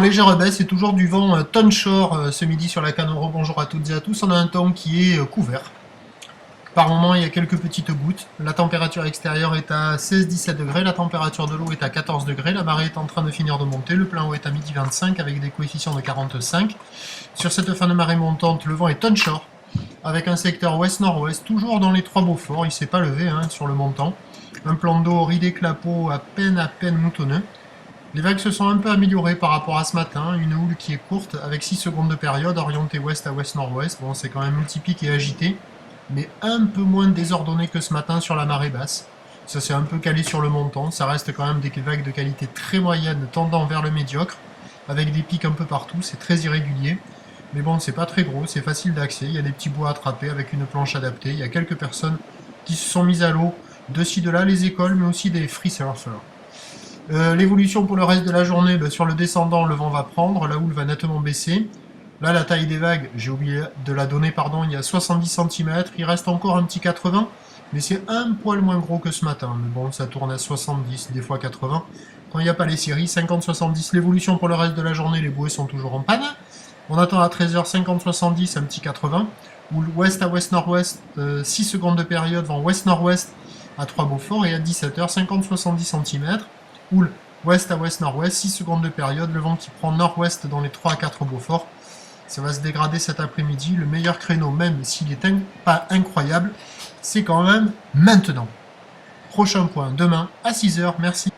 légère baisse, c'est toujours du vent tonshore ce midi sur la Canoro. Bonjour à toutes et à tous. On a un temps qui est couvert. Par moment, il y a quelques petites gouttes. La température extérieure est à 16-17 degrés. La température de l'eau est à 14 degrés. La marée est en train de finir de monter. Le plein eau est à midi 25 avec des coefficients de 45. Sur cette fin de marée montante, le vent est tonshore avec un secteur ouest-nord-ouest, toujours dans les trois Beauforts. Il ne s'est pas levé sur le montant. Un plan d'eau ridé clapot à peine moutonneux. Les vagues se sont un peu améliorées par rapport à ce matin, une houle qui est courte avec 6 secondes de période, orientée ouest à ouest-nord-ouest. Bon, c'est quand même multipique et agité, mais un peu moins désordonné que ce matin sur la marée basse. Ça s'est un peu calé sur le montant, ça reste quand même des vagues de qualité très moyenne tendant vers le médiocre, avec des pics un peu partout, c'est très irrégulier. Mais bon, c'est pas très gros, c'est facile d'accès, il y a des petits bois à attraper avec une planche adaptée, il y a quelques personnes qui se sont mises à l'eau, de ci de là, les écoles, mais aussi des free surfers. L'évolution pour le reste de la journée, sur le descendant, le vent va prendre, la houle va nettement baisser. Là, la taille des vagues, j'ai oublié de la donner, pardon, il y a 70 cm, il reste encore un petit 80, mais c'est un poil moins gros que ce matin. Mais bon, ça tourne à 70, des fois 80. Quand il n'y a pas les séries, 50-70. L'évolution pour le reste de la journée, les bouées sont toujours en panne. On attend à 13h 50-70, un petit 80. Houle ouest à ouest-nord-ouest, 6 secondes de période, vent ouest-nord-ouest à 3 Beaufort, et à 17h 50-70 cm. Houle ouest à ouest-nord-ouest, 6 secondes de période, le vent qui prend nord-ouest dans les 3 à 4 Beaufort. Ça va se dégrader cet après-midi. Le meilleur créneau, même s'il est pas incroyable, c'est quand même maintenant. Prochain point demain à 6h. Merci.